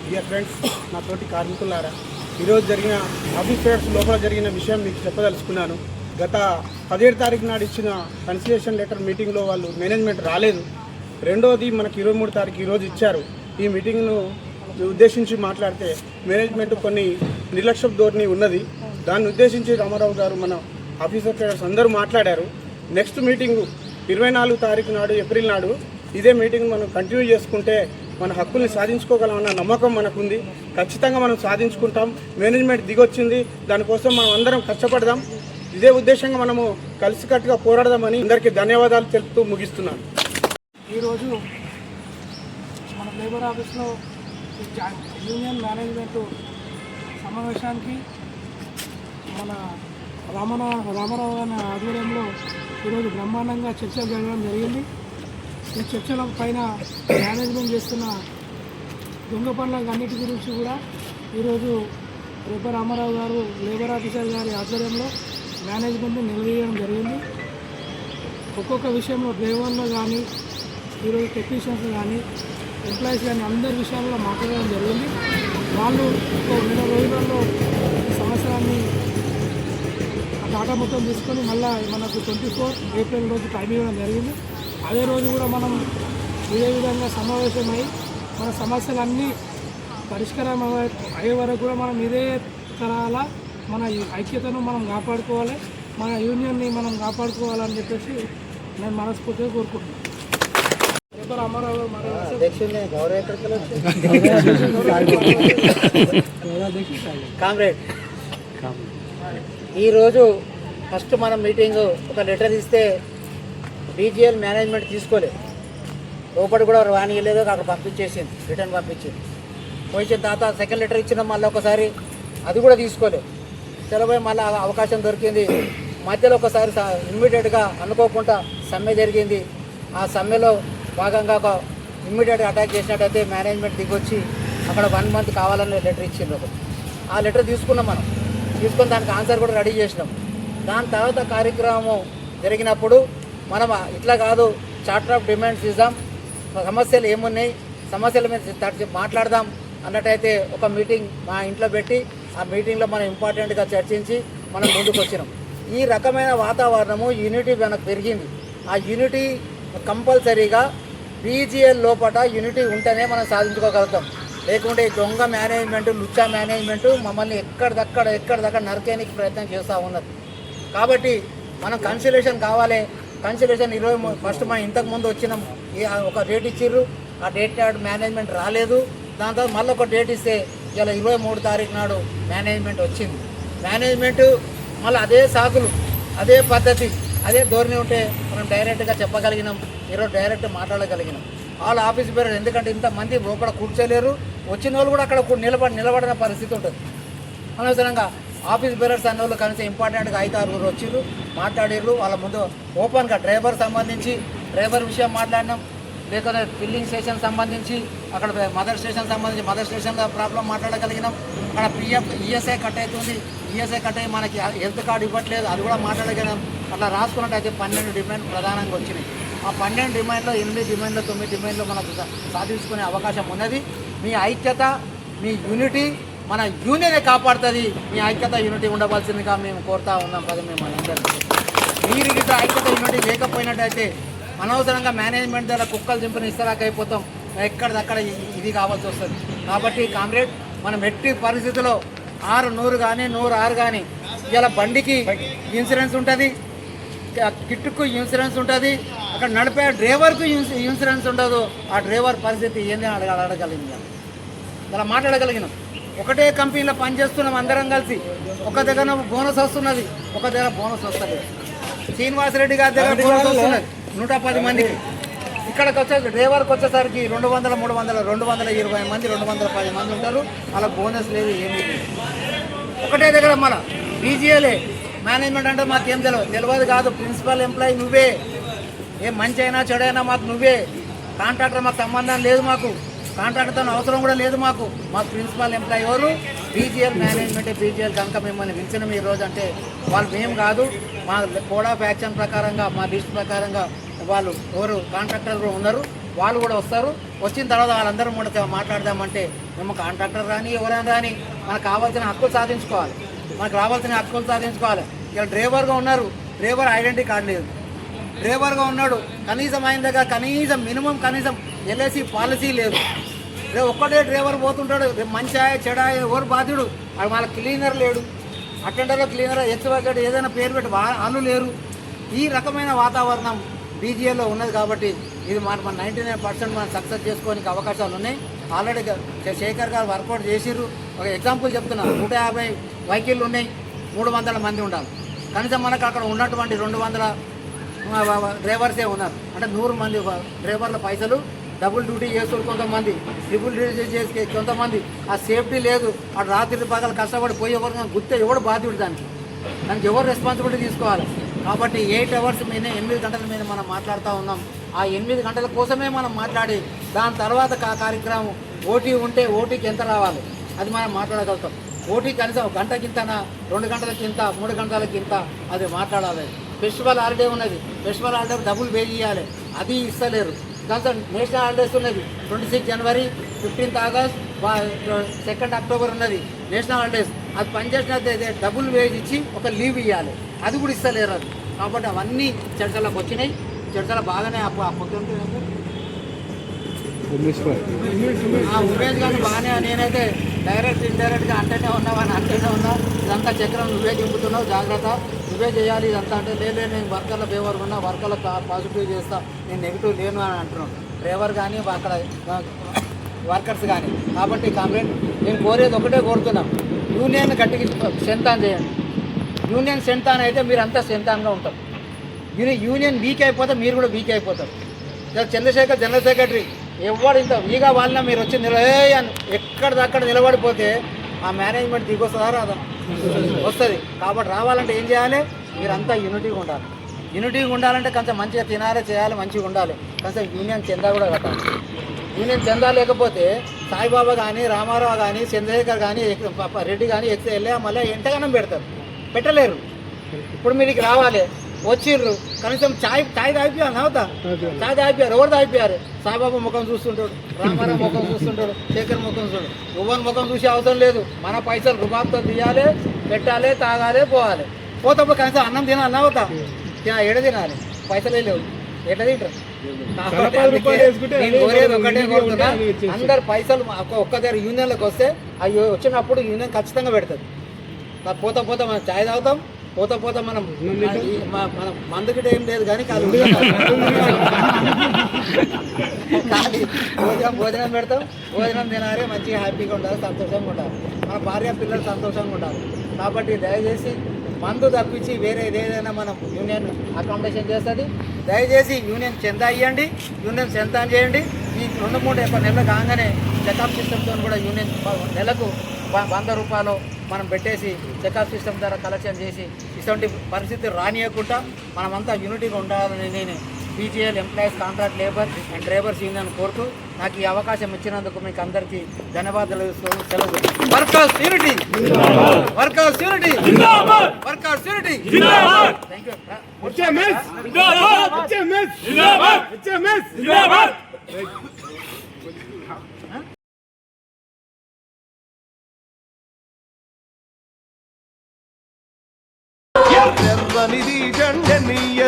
Dear friends, నా తోటి కార్మికులారా, ఈరోజు జరిగిన ఆఫీస్ ఫేర్స్ లోపల జరిగిన విషయం మీకు చెప్పదలుచుకున్నాను. గత 17 తారీఖు నాడు ఇచ్చిన కన్సిలేషన్ లెటర్ మీటింగ్లో వాళ్ళు మేనేజ్మెంట్ రాలేదు. రెండోది మనకి 23 తారీఖు ఈరోజు ఇచ్చారు. ఈ మీటింగ్ను ఉద్దేశించి మాట్లాడితే మేనేజ్మెంట్ కొన్ని నిర్లక్ష్య ధోరణి ఉన్నది. దాన్ని ఉద్దేశించి రామారావు గారు మన ఆఫీసర్ ఫేర్స్ అందరూ మాట్లాడారు. నెక్స్ట్ మీటింగు 24 తారీఖు నాడు ఏప్రిల్ నాడు ఇదే మీటింగ్ మనం కంటిన్యూ చేసుకుంటే మన హక్కుల్ని సాధించుకోగలమన్న నమ్మకం మనకుంది. ఖచ్చితంగా మనం సాధించుకుంటాం. మేనేజ్మెంట్ దిగొచ్చింది, దానికోసం మనం అందరం కష్టపడదాం. ఇదే ఉద్దేశంగా మనము కలిసికట్టుగా పోరాడదామని అందరికీ ధన్యవాదాలు తెలుపుతూ ముగిస్తున్నాను. ఈరోజు మన లేబర్ ఆఫీస్లో యూనియన్ మేనేజ్మెంట్ సమావేశానికి మన రామారావు గారి ఆధ్వర్యంలో ఈరోజు బ్రహ్మాండంగా చర్చలు జరగడం జరిగింది. ఈ చర్చల పైన మేనేజ్మెంట్ చేస్తున్న దొంగ పనులకు అన్నిటి గురించి కూడా ఈరోజు రేపర్ రామారావు గారు లేబర్ ఆఫీసర్ గారి ఆధ్వర్యంలో మేనేజ్మెంట్ని నిలదీయడం జరిగింది. ఒక్కొక్క విషయంలో డ్రైవర్లో కానీ ఈరోజు టెక్నీషియన్స్ కానీ ఎంప్లాయీస్ కానీ అందరి విషయాల్లో మాట్లాడడం జరిగింది. వాళ్ళు ఒక 2 రోజులలో ఈ సంవత్సరాన్ని డాటా మొత్తం తీసుకొని మళ్ళీ మనకు 24 ఏప్రిల్ రోజు టైం ఇవ్వడం జరిగింది. అదే రోజు కూడా మనం ఇదే విధంగా సమావేశమై మన సమస్యలన్నీ పరిష్కారం అయ్యే వరకు కూడా మనం ఇదే తరాల మన ఐక్యతను మనం కాపాడుకోవాలి, మన యూనియన్ని మనం కాపాడుకోవాలని చెప్పేసి నేను మనస్ఫూర్తిగా కోరుకుంటున్నాను. రామారావు కామ్రేడ్, ఈరోజు ఫస్ట్ మనం మీటింగ్ ఒక లెటర్ ఇస్తే బీజీఎల్ మేనేజ్మెంట్ తీసుకోలేదు, లోపల కూడా రానియలేదు, అక్కడ పంపించేసింది, రిటర్న్ పంపించింది. పోయిన తర్వాత సెకండ్ లెటర్ ఇచ్చిన మళ్ళీ ఒకసారి అది కూడా తీసుకోలేదు. చలపోయి మళ్ళీ అవకాశం దొరికింది. మధ్యలో ఒకసారి ఇమ్మీడియట్గా అనుకోకుండా సమ్మె జరిగింది. ఆ సమ్మెలో భాగంగా ఒక ఇమ్మీడియట్గా అటాక్ చేసినట్టయితే మేనేజ్మెంట్ దిగొచ్చి అక్కడ 1 మంత్ కావాలని లెటర్ ఇచ్చింది ఒకటి. ఆ లెటర్ తీసుకున్నాం, మనం తీసుకొని దానికి ఆన్సర్ కూడా రెడీ చేసినాం. దాని తర్వాత కార్యక్రమం జరిగినప్పుడు మనం ఇట్లా కాదు, చార్టర్ ఆఫ్ డిమాండ్స్ ఇద్దాం, సమస్యలు ఏమున్నాయి, సమస్యల మీద మాట్లాడదాం అన్నట్టయితే ఒక మీటింగ్ మా ఇంట్లో పెట్టి ఆ మీటింగ్లో మనం ఇంపార్టెంట్గా చర్చించి మనం ముందుకు వచ్చినాం. ఈ రకమైన వాతావరణము యూనిటీ మనకు పెరిగింది. ఆ యూనిటీ కంపల్సరీగా బీజీఎల్ లోపల యూనిటీ ఉంటేనే మనం సాధించుకోగలుగుతాం. లేకుంటే దొంగ మేనేజ్మెంట్, లుచ్చా మేనేజ్మెంట్ మమ్మల్ని ఎక్కడిదక్కడ నరకేనికి ప్రయత్నం చేస్తూ ఉన్నది. కాబట్టి మనం కన్సిలేషన్ కావాలి. కన్సిలేషన్ 21 మనం ఇంతకుముందు వచ్చినాం, ఒక డేట్ ఇచ్చిర్రు, ఆ డేట్ నాడు మేనేజ్మెంట్ రాలేదు. దాని తర్వాత మళ్ళీ ఒక డేట్ ఇస్తే ఇలా 23 తారీఖు నాడు మేనేజ్మెంట్ వచ్చింది. మేనేజ్మెంట్ మళ్ళీ అదే సాకులు, అదే పద్ధతి, అదే ధోరణి ఉంటే మనం డైరెక్ట్గా చెప్పగలిగినాం, ఈరోజు డైరెక్ట్ మాట్లాడగలిగినాం. వాళ్ళ ఆఫీస్ బేరర్ ఎందుకంటే ఇంతమంది లోపల కూర్చోలేరు, వచ్చిన వాళ్ళు కూడా అక్కడ నిలబడిన పరిస్థితి ఉంటుంది. అనవసరంగా ఆఫీస్ బేరర్స్ అన్న వాళ్ళు కనీసం ఇంపార్టెంట్గా 5-6 వచ్చిర్రు, మాట్లాడిర్రు. వాళ్ళ ముందు ఓపెన్గా డ్రైవర్ విషయం మాట్లాడినాం, లేకపోతే ఫిల్లింగ్ స్టేషన్ సంబంధించి అక్కడ మదర్ స్టేషన్లో ప్రాబ్లం మాట్లాడగలిగినాం. అక్కడ ఈఎస్ఐ కట్ అవుతుంది, ఈఎస్ఐ కట్ అయ్యి మనకి హెల్త్ కార్డు ఇవ్వట్లేదు, అది కూడా మాట్లాడగలిగినాం. అట్లా రాసుకున్నట్టయితే 12 డిమాండ్ ప్రధానంగా వచ్చినాయి. ఆ 12 డిమాండ్లో 8 డిమాండ్లో 9 డిమాండ్లో మనకు సాధించుకునే అవకాశం ఉన్నది. మీ ఐక్యత, మీ యూనిటీ మన యూనియనే కాపాడుతుంది. మీ ఐక్యత యూనిటీ ఉండవలసిందిగా మేము కోరుతా ఉన్నాం కదా. మేము అందరికీ మీరు ఇట్లా ఐక్యత యూనిటీ లేకపోయినట్టయితే అనవసరంగా మేనేజ్మెంట్ ద్వారా కుక్కలు దింపిన ఇస్తరాకైపోతాం, ఎక్కడిదక్కడ ఇది కావాల్సి వస్తుంది. కాబట్టి కామ్రేడ్, మనం ఎట్టి పరిస్థితుల్లో 6 కానీ 106 కానీ ఇలా బండికి ఇన్సూరెన్స్ ఉంటుంది, కిట్టుకు ఇన్సూరెన్స్ ఉంటుంది, అక్కడ నడిపే డ్రైవర్కు ఇన్సూరెన్స్ ఉండదు. ఆ డ్రైవర్ పరిస్థితి ఏంది అడగలిగినాం, ఇలా మాట్లాడగలిగినాం. ఒకటే కంపెనీలో పనిచేస్తున్నాం అందరం కలిసి, ఒక దగ్గర బోనస్ వస్తున్నది, ఒక దగ్గర బోనస్ వస్తుంది. శ్రీనివాసరెడ్డి గారి దగ్గర బోనస్ వస్తున్నది 110 మందికి. ఇక్కడికి డ్రైవర్కి వచ్చేసరికి 200, 300, 220 మంది, 210 మంది ఉంటారు. అలా బోనస్ లేదు, ఏమీ లేదు. ఒకటే దగ్గర మన బీజీఎలే మేనేజ్మెంట్ అంటే మాకేం తెలియదు కాదు. ప్రిన్సిపల్ ఎంప్లాయీ నువ్వే, ఏ మంచి అయినా చెడైనా మాకు నువ్వే. కాంట్రాక్టర్ మాకు సంబంధం లేదు, మాకు కాంట్రాక్టర్తో అవసరం కూడా లేదు. మాకు ప్రిన్సిపల్ ఎంప్లాయీ ఎవరు? బీజీఎల్ మేనేజ్మెంటే. బీజీఎల్ కనుక మిమ్మల్ని పిలిచినాం ఈరోజు అంటే వాళ్ళు మేము కాదు, మా కోడ్ ఆఫ్ యాక్షన్ ప్రకారంగా, మా లిస్ట్ ప్రకారంగా వాళ్ళు ఎవరు కాంట్రాక్టర్ కూడా ఉన్నారు. వాళ్ళు కూడా వస్తారు. వచ్చిన తర్వాత వాళ్ళందరూ కూడా మాట్లాడదామంటే మేము కాంట్రాక్టర్ కానీ ఎవరైనా కానీ మనకు కావాల్సిన హక్కులు సాధించుకోవాలి, మనకు రావాల్సిన హక్కులు సాధించుకోవాలి. ఇలా డ్రైవర్గా ఉన్నారు, డ్రైవర్ ఐడెంటిటీ కార్డు లేదు, డ్రైవర్గా ఉన్నాడు, కనీసం ఆయన దగ్గర కనీసం మినిమం కనీసం ఎల్ఐసి పాలసీ లేదు. రేపు ఒక్కటే డ్రైవర్ పోతుంటాడు, మంచిగా చెడా ఎవరు బాధ్యుడు, వాళ్ళ క్లీనర్ లేడు, అటెండర్లో క్లీనర్ ఎక్స్వైజెడ్ ఏదైనా పేరు పెట్టి వాళ్ళు లేరు. ఈ రకమైన వాతావరణం బీజీఏలో ఉన్నది. కాబట్టి ఇది మన 99% మనం సక్సెస్ చేసుకోనికి అవకాశాలు ఉన్నాయి. ఆల్రెడీ శేఖర్ గారు వర్కౌట్ చేసిర్రు. ఒక ఎగ్జాంపుల్ చెప్తున్నా, 150 వెహికల్లు ఉన్నాయి, 300 మంది ఉండాలి. కనీసం మనకు అక్కడ ఉన్నటువంటి 200 డ్రైవర్సే ఉన్నారు. అంటే 100 మంది డ్రైవర్ల పైసలు డబుల్ డ్యూటీ చేస్తారు, కొంతమంది ట్రిపుల్ డ్యూటీ చేసి కొంతమంది. ఆ సేఫ్టీ లేదు, అటు రాత్రి పగలు కష్టపడి పోయి ఎవరు గుర్తే ఎవడు బాధ్యుడు, దానికి ఎవరు రెస్పాన్సిబిలిటీ తీసుకోవాలి. కాబట్టి 8 అవర్స్ మీద 8 గంటల మీద మనం మాట్లాడుతూ ఉన్నాం. ఆ 8 గంటల కోసమే మనం మాట్లాడి దాని తర్వాత కార్యక్రమం ఓటీ ఉంటే ఓటీకి ఎంత రావాలి అది మనం మాట్లాడగలుగుతాం. ఓటీ కనీసం గంటకింతనా, 2 గంటలకింత, 3 గంటలకింత అది మాట్లాడాలి. ఫెస్టివల్ హాలిడే ఉన్నది, ఫెస్టివల్ హాలిడే డబుల్ పే చేయాలి, అది ఇస్తలేరు. దాంతో నేషనల్ హాలిడేస్ ఉన్నది, 26 జనవరి, 15 ఆగస్ట్, 2 అక్టోబర్ ఉన్నది నేషనల్ హాలిడేస్. అది పనిచేసినట్లయితే డబుల్ వేజ్ ఇచ్చి ఒక లీవ్ ఇవ్వాలి, అది కూడా ఇస్తలేరు. అది కాబట్టి అవన్నీ చర్చలకు వచ్చినాయి. చర్చలు బాగానే ఉమేష్ గారిని బాగానే, నేనైతే డైరెక్ట్ ఇండైరెక్ట్గా అంటేనే ఉన్నావని అంటేనే ఉన్నా. ఇదంతా చక్రం నువ్వే దింపుతున్నావు, జాగ్రత్త, నువ్వే చేయాలి ఇదంతా. అంటే లేదు నేను వర్కర్ల ఫేవర్ ఉన్నా, వర్కర్ల పాజిటివ్ చేస్తా, నేను నెగిటివ్ లేను అని అంటున్నాను. డ్రైవర్ కానీ అక్కడ వర్కర్స్ కానీ. కాబట్టి కామ్రేడ్ నేను కోరేది ఒకటే కోరుతున్నాం, యూనియన్ గట్టికి స్ట్రెంతాన్ చేయండి. యూనియన్ స్ట్రెంతాన్ అయితే మీరు అంతా స్ట్రెంతాన్గా ఉంటారు. యూనియన్ వీక్ అయిపోతే మీరు కూడా వీక్ అయిపోతారు. చంద్రశేఖర్ జనరల్ సెక్రటరీ ఎవరు ఇంత వీగా వాళ్ళ మీరు వచ్చి ఎక్కడిదక్కడ నిలబడిపోతే ఆ మేనేజ్మెంట్ దిగొస్తుందా రాదా? వస్తుంది. కాబట్టి రావాలంటే ఏం చేయాలి? మీరంతా యూనిటీగా ఉండాలి. యూనిటీగా ఉండాలంటే కొంచెం మంచిగా తినాలి, చేయాలి, మంచిగా ఉండాలి. కొంచెం యూనియన్ చందా కూడా కట్టాలి. యూనియన్ చందా లేకపోతే సాయిబాబా కానీ, రామారావు కానీ, చంద్రశేఖర్ కానీ, రెడ్డి కానీ వెళ్ళి మళ్ళీ ఎంతగానం పెడతారు, పెట్టలేరు. ఇప్పుడు మీరు రావాలి, వచ్చిర్రు, కనీసం చాయ్ తాగిపోయాను అవుతా, చాయ్ తాగిపోయారు. ఎవరు తాగిపోయారు? సాయిబాబా ముఖం చూస్తుంటాడు, రామారావు ముఖం చూస్తుంటాడు, శేఖర్ ముఖం చూడు. ఎవరి ముఖం చూసే అవసరం లేదు. మన పైసలు రుబాబ్తో తీయాలి, పెట్టాలి, తాగాలి, పోవాలి. పోతప్పుడు కనీసం అన్నం తినాలి అవుతా, ఎడ తినాలి, పైసలే లేవు, ఎట్లా తింటారు? నేను కోరేది ఒకటే కోరుతున్నా, అందరు పైసలు ఒక్క దగ్గర యూనియన్లకు వస్తే అవి వచ్చినప్పుడు యూనియన్ ఖచ్చితంగా పెడుతుంది. పోతా మనం చాయ్ తాగుతాం, పోతా మనం మందుకిట ఏం లేదు కానీ భోజనం పెడతాం, భోజనం తినాలి, మంచిగా హ్యాపీగా ఉండాలి, సంతోషంగా ఉండాలి, మన భార్య పిల్లలు సంతోషంగా ఉండాలి. కాబట్టి దయచేసి మందు తప్పించి వేరే ఏదైనా మనం యూనియన్ అకామిడేషన్ చేస్తుంది. దయచేసి యూనియన్ చందా ఇవ్వండి, యూనియన్ చందా చేయండి. ఈ 2-3 నెలలు కాగానే చెకప్ సిస్టమ్తో కూడా యూనియన్ నెలకు 100 రూపాయలు మనం పెట్టేసి చెకప్ సిస్టమ్ ద్వారా కలెక్షన్ చేసి ఇటువంటి పరిస్థితి రానియకుండా మనమంతా యూనిటీగా ఉండాలని నేను BGL employees contract labour and drivers union కోరుతూ నాకు ఈ అవకాశం ఇచ్చినందుకు మీకు అందరికీ ధన్యవాదాలు సెలవు. Workers unity, workers unity, workers unity. ఎర్రనిది జెండెనియ